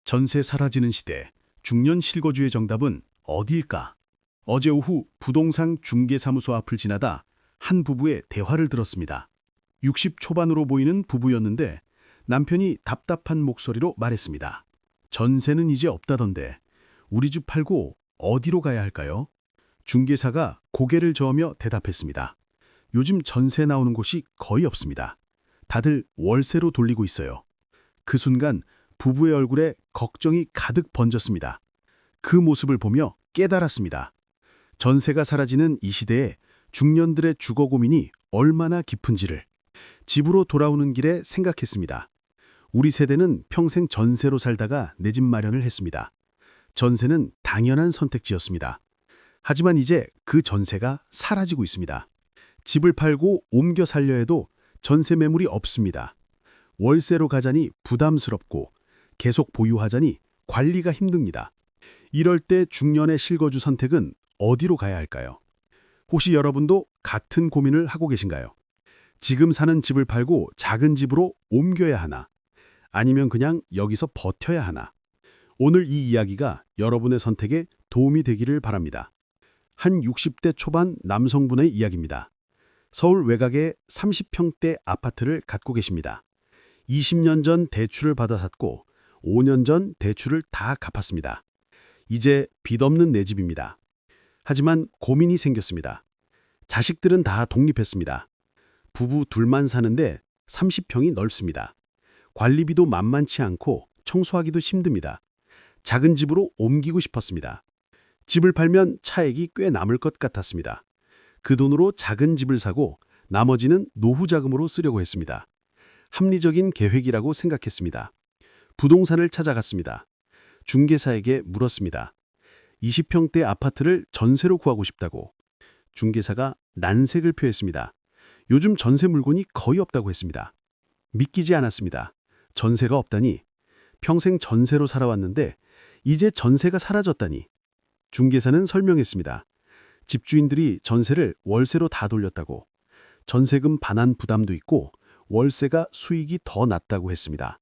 전세 사라지는 시대, 중년 실거주의 정답은 어디일까? 어제 오후 부동산 중개사무소 앞을 지나다 한 부부의 대화를 들었습니다. 60 초반으로 보이는 부부였는데 남편이 답답한 목소리로 말했습니다. 전세는 이제 없다던데 우리 집 팔고 어디로 가야 할까요? 중개사가 고개를 저으며 대답했습니다. 요즘 전세 나오는 곳이 거의 없습니다. 다들 월세로 돌리고 있어요. 그 순간 부부의 얼굴에 걱정이 가득 번졌습니다. 그 모습을 보며 깨달았습니다. 전세가 사라지는 이 시대에 중년들의 주거 고민이 얼마나 깊은지를 집으로 돌아오는 길에 생각했습니다. 우리 세대는 평생 전세로 살다가 내 집 마련을 했습니다. 전세는 당연한 선택지였습니다. 하지만 이제 그 전세가 사라지고 있습니다. 집을 팔고 옮겨 살려 해도 전세 매물이 없습니다. 월세로 가자니 부담스럽고 계속 보유하자니 관리가 힘듭니다. 이럴 때 중년의 실거주 선택은 어디로 가야 할까요? 혹시 여러분도 같은 고민을 하고 계신가요? 지금 사는 집을 팔고 작은 집으로 옮겨야 하나? 아니면 그냥 여기서 버텨야 하나? 오늘 이 이야기가 여러분의 선택에 도움이 되기를 바랍니다. 한 60대 초반 남성분의 이야기입니다. 서울 외곽의 30평대 아파트를 갖고 계십니다. 20년 전 대출을 받아 샀고 5년 전 대출을 다 갚았습니다. 이제 빚 없는 내 집입니다. 하지만 고민이 생겼습니다. 자식들은 다 독립했습니다. 부부 둘만 사는데 30평이 넓습니다. 관리비도 만만치 않고 청소하기도 힘듭니다. 작은 집으로 옮기고 싶었습니다. 집을 팔면 차액이 꽤 남을 것 같았습니다. 그 돈으로 작은 집을 사고 나머지는 노후 자금으로 쓰려고 했습니다. 합리적인 계획이라고 생각했습니다. 부동산을 찾아갔습니다. 중개사에게 물었습니다. 20평대 아파트를 전세로 구하고 싶다고. 중개사가 난색을 표했습니다. 요즘 전세 물건이 거의 없다고 했습니다. 믿기지 않았습니다. 전세가 없다니. 평생 전세로 살아왔는데 이제 전세가 사라졌다니. 중개사는 설명했습니다. 집주인들이 전세를 월세로 다 돌렸다고. 전세금 반환 부담도 있고 월세가 수익이 더 낮다고 했습니다.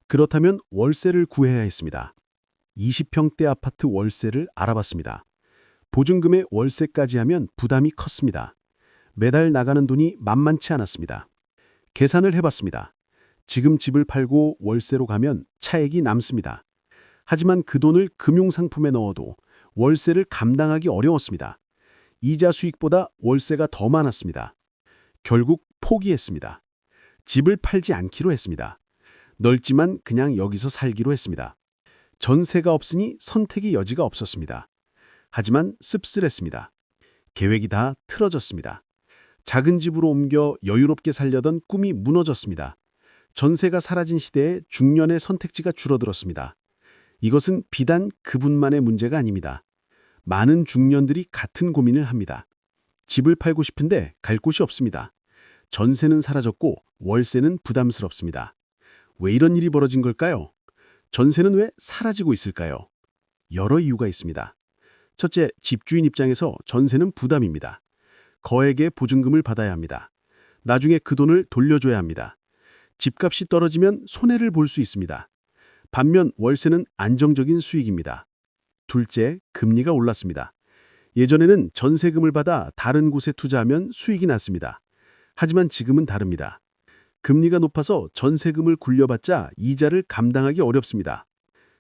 그렇다면 월세를 구해야 했습니다. 20평대 아파트 월세를 알아봤습니다. 보증금의 월세까지 하면 부담이 컸습니다. 매달 나가는 돈이 만만치 않았습니다. 계산을 해봤습니다. 지금 집을 팔고 월세로 가면 차액이 남습니다. 하지만 그 돈을 금융상품에 넣어도 월세를 감당하기 어려웠습니다. 이자 수익보다 월세가 더 많았습니다. 결국 포기했습니다. 집을 팔지 않기로 했습니다. 넓지만 그냥 여기서 살기로 했습니다. 전세가 없으니 선택의 여지가 없었습니다. 하지만 씁쓸했습니다. 계획이 다 틀어졌습니다. 작은 집으로 옮겨 여유롭게 살려던 꿈이 무너졌습니다. 전세가 사라진 시대에 중년의 선택지가 줄어들었습니다. 이것은 비단 그분만의 문제가 아닙니다. 많은 중년들이 같은 고민을 합니다. 집을 팔고 싶은데 갈 곳이 없습니다. 전세는 사라졌고 월세는 부담스럽습니다. 왜 이런 일이 벌어진 걸까요? 전세는 왜 사라지고 있을까요? 여러 이유가 있습니다. 첫째, 집주인 입장에서 전세는 부담입니다. 거액의 보증금을 받아야 합니다. 나중에 그 돈을 돌려줘야 합니다. 집값이 떨어지면 손해를 볼 수 있습니다. 반면 월세는 안정적인 수익입니다. 둘째, 금리가 올랐습니다. 예전에는 전세금을 받아 다른 곳에 투자하면 수익이 났습니다. 하지만 지금은 다릅니다. 금리가 높아서 전세금을 굴려받자 이자를 감당하기 어렵습니다.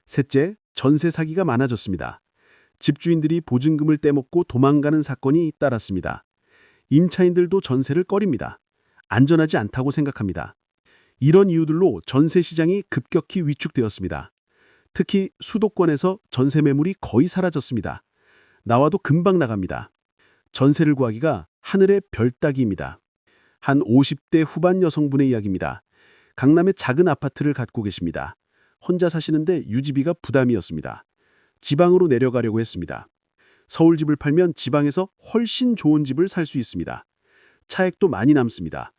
셋째, 전세 사기가 많아졌습니다. 집주인들이 보증금을 떼먹고 도망가는 사건이 잇따랐습니다. 임차인들도 전세를 꺼립니다. 안전하지 않다고 생각합니다. 이런 이유들로 전세 시장이 급격히 위축되었습니다. 특히 수도권에서 전세 매물이 거의 사라졌습니다. 나와도 금방 나갑니다. 전세를 구하기가 하늘의 별 따기입니다. 한 50대 후반 여성분의 이야기입니다. 강남의 작은 아파트를 갖고 계십니다. 혼자 사시는데 유지비가 부담이었습니다. 지방으로 내려가려고 했습니다. 서울 집을 팔면 지방에서 훨씬 좋은 집을 살 수 있습니다. 차액도 많이 남습니다.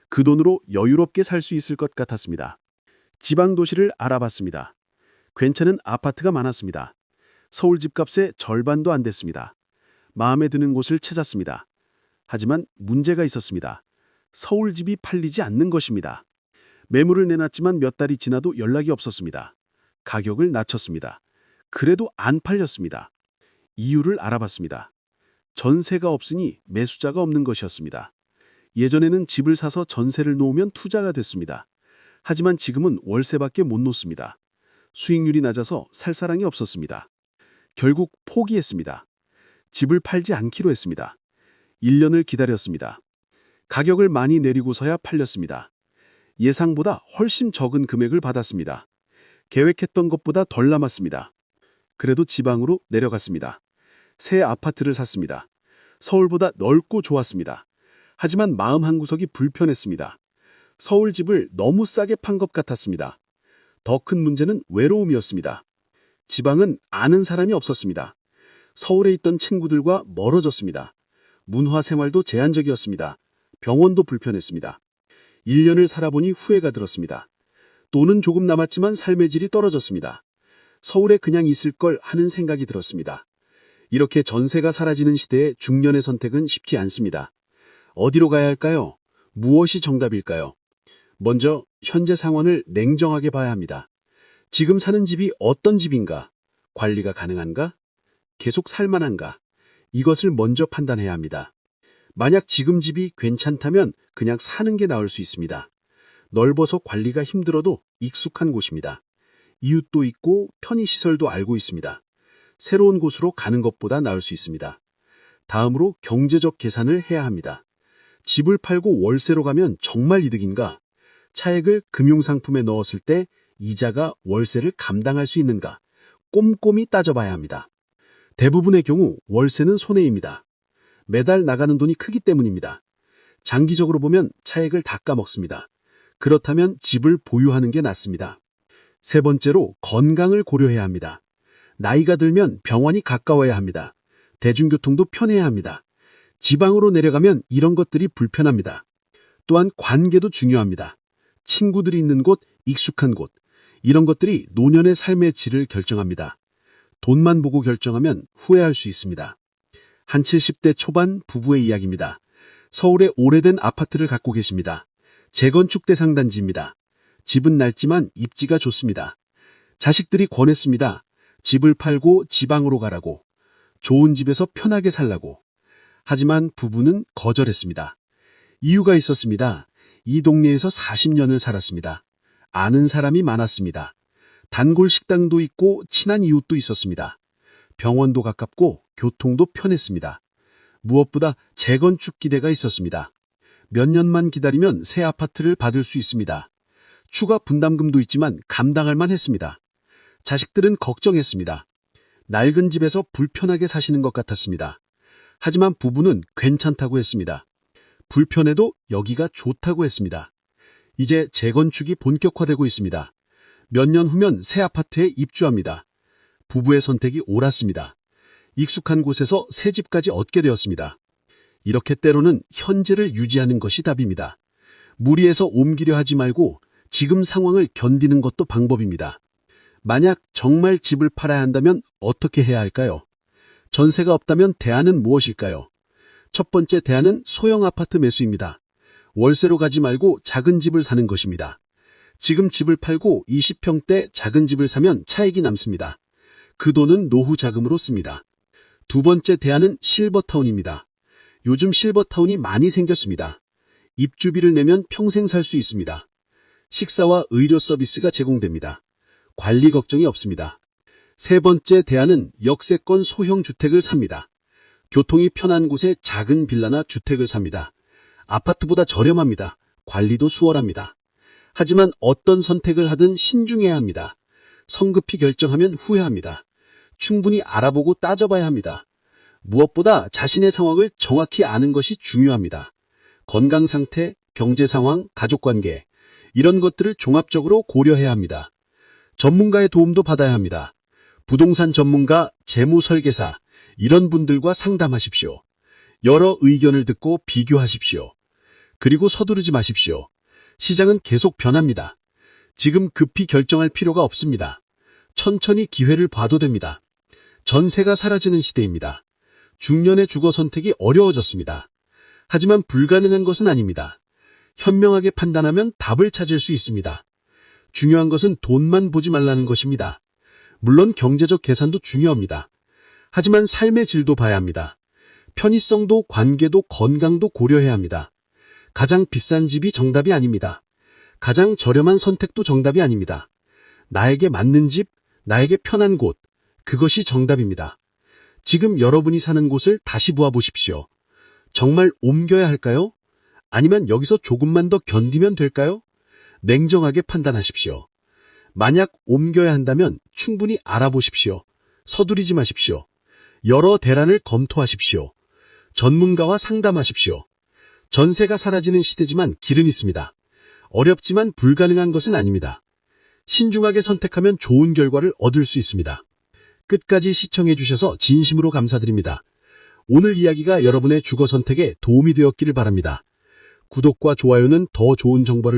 그 돈으로 여유롭게 살 수 있을 것 같았습니다. 지방 도시를 알아봤습니다. 괜찮은 아파트가 많았습니다. 서울 집값의 절반도 안 됐습니다. 마음에 드는 곳을 찾았습니다. 하지만 문제가 있었습니다. 서울 집이 팔리지 않는 것입니다. 매물을 내놨지만 몇 달이 지나도 연락이 없었습니다. 가격을 낮췄습니다. 그래도 안 팔렸습니다. 이유를 알아봤습니다. 전세가 없으니 매수자가 없는 것이었습니다. 예전에는 집을 사서 전세를 놓으면 투자가 됐습니다. 하지만 지금은 월세밖에 못 놓습니다. 수익률이 낮아서 살 사람이 없었습니다. 결국 포기했습니다. 집을 팔지 않기로 했습니다. 1년을 기다렸습니다. 가격을 많이 내리고서야 팔렸습니다. 예상보다 훨씬 적은 금액을 받았습니다. 계획했던 것보다 덜 남았습니다. 그래도 지방으로 내려갔습니다. 새 아파트를 샀습니다. 서울보다 넓고 좋았습니다. 하지만 마음 한구석이 불편했습니다. 서울 집을 너무 싸게 판 것 같았습니다. 더 큰 문제는 외로움이었습니다. 지방은 아는 사람이 없었습니다. 서울에 있던 친구들과 멀어졌습니다. 문화 생활도 제한적이었습니다. 병원도 불편했습니다. 1년을 살아보니 후회가 들었습니다. 돈은 조금 남았지만 삶의 질이 떨어졌습니다. 서울에 그냥 있을 걸 하는 생각이 들었습니다. 이렇게 전세가 사라지는 시대에 중년의 선택은 쉽지 않습니다. 어디로 가야 할까요? 무엇이 정답일까요? 먼저 현재 상황을 냉정하게 봐야 합니다. 지금 사는 집이 어떤 집인가? 관리가 가능한가? 계속 살만한가? 이것을 먼저 판단해야 합니다. 만약 지금 집이 괜찮다면 그냥 사는 게 나을 수 있습니다. 넓어서 관리가 힘들어도 익숙한 곳입니다. 이웃도 있고 편의시설도 알고 있습니다. 새로운 곳으로 가는 것보다 나을 수 있습니다. 다음으로 경제적 계산을 해야 합니다. 집을 팔고 월세로 가면 정말 이득인가? 차액을 금융상품에 넣었을 때 이자가 월세를 감당할 수 있는가? 꼼꼼히 따져봐야 합니다. 대부분의 경우 월세는 손해입니다. 매달 나가는 돈이 크기 때문입니다. 장기적으로 보면 차액을 닦아먹습니다. 그렇다면 집을 보유하는 게 낫습니다. 세 번째로 건강을 고려해야 합니다. 나이가 들면 병원이 가까워야 합니다. 대중교통도 편해야 합니다. 지방으로 내려가면 이런 것들이 불편합니다. 또한 관계도 중요합니다. 친구들이 있는 곳, 익숙한 곳, 이런 것들이 노년의 삶의 질을 결정합니다. 돈만 보고 결정하면 후회할 수 있습니다. 한 70대 초반 부부의 이야기입니다. 서울에 오래된 아파트를 갖고 계십니다. 재건축 대상 단지입니다. 집은 낡지만 입지가 좋습니다. 자식들이 권했습니다. 집을 팔고 지방으로 가라고. 좋은 집에서 편하게 살라고. 하지만 부부는 거절했습니다. 이유가 있었습니다. 이 동네에서 40년을 살았습니다. 아는 사람이 많았습니다. 단골 식당도 있고 친한 이웃도 있었습니다. 병원도 가깝고 교통도 편했습니다. 무엇보다 재건축 기대가 있었습니다. 몇 년만 기다리면 새 아파트를 받을 수 있습니다. 추가 분담금도 있지만 감당할 만했습니다. 자식들은 걱정했습니다. 낡은 집에서 불편하게 사시는 것 같았습니다. 하지만 부부는 괜찮다고 했습니다. 불편해도 여기가 좋다고 했습니다. 이제 재건축이 본격화되고 있습니다. 몇 년 후면 새 아파트에 입주합니다. 부부의 선택이 옳았습니다. 익숙한 곳에서 새 집까지 얻게 되었습니다. 이렇게 때로는 현재를 유지하는 것이 답입니다. 무리해서 옮기려 하지 말고 지금 상황을 견디는 것도 방법입니다. 만약 정말 집을 팔아야 한다면 어떻게 해야 할까요? 전세가 없다면 대안은 무엇일까요? 첫 번째 대안은 소형 아파트 매수입니다. 월세로 가지 말고 작은 집을 사는 것입니다. 지금 집을 팔고 20평대 작은 집을 사면 차익이 남습니다. 그 돈은 노후 자금으로 씁니다. 두 번째 대안은 실버타운입니다. 요즘 실버타운이 많이 생겼습니다. 입주비를 내면 평생 살 수 있습니다. 식사와 의료 서비스가 제공됩니다. 관리 걱정이 없습니다. 세 번째 대안은 역세권 소형 주택을 삽니다. 교통이 편한 곳에 작은 빌라나 주택을 삽니다. 아파트보다 저렴합니다. 관리도 수월합니다. 하지만 어떤 선택을 하든 신중해야 합니다. 성급히 결정하면 후회합니다. 충분히 알아보고 따져봐야 합니다. 무엇보다 자신의 상황을 정확히 아는 것이 중요합니다. 건강 상태, 경제 상황, 가족관계, 이런 것들을 종합적으로 고려해야 합니다. 전문가의 도움도 받아야 합니다. 부동산 전문가, 재무 설계사, 이런 분들과 상담하십시오. 여러 의견을 듣고 비교하십시오. 그리고 서두르지 마십시오. 시장은 계속 변합니다. 지금 급히 결정할 필요가 없습니다. 천천히 기회를 봐도 됩니다. 전세가 사라지는 시대입니다. 중년의 주거 선택이 어려워졌습니다. 하지만 불가능한 것은 아닙니다. 현명하게 판단하면 답을 찾을 수 있습니다. 중요한 것은 돈만 보지 말라는 것입니다. 물론 경제적 계산도 중요합니다. 하지만 삶의 질도 봐야 합니다. 편의성도 관계도 건강도 고려해야 합니다. 가장 비싼 집이 정답이 아닙니다. 가장 저렴한 선택도 정답이 아닙니다. 나에게 맞는 집, 나에게 편한 곳, 그것이 정답입니다. 지금 여러분이 사는 곳을 다시 보아보십시오. 정말 옮겨야 할까요? 아니면 여기서 조금만 더 견디면 될까요? 냉정하게 판단하십시오. 만약 옮겨야 한다면 충분히 알아보십시오. 서두르지 마십시오. 여러 대란을 검토하십시오. 전문가와 상담하십시오. 전세가 사라지는 시대지만 길은 있습니다. 어렵지만 불가능한 것은 아닙니다. 신중하게 선택하면 좋은 결과를 얻을 수 있습니다. 끝까지 시청해 주셔서 진심으로 감사드립니다. 오늘 이야기가 여러분의 주거 선택에 도움이 되었기를 바랍니다. 구독과 좋아요는 더 좋은 정보를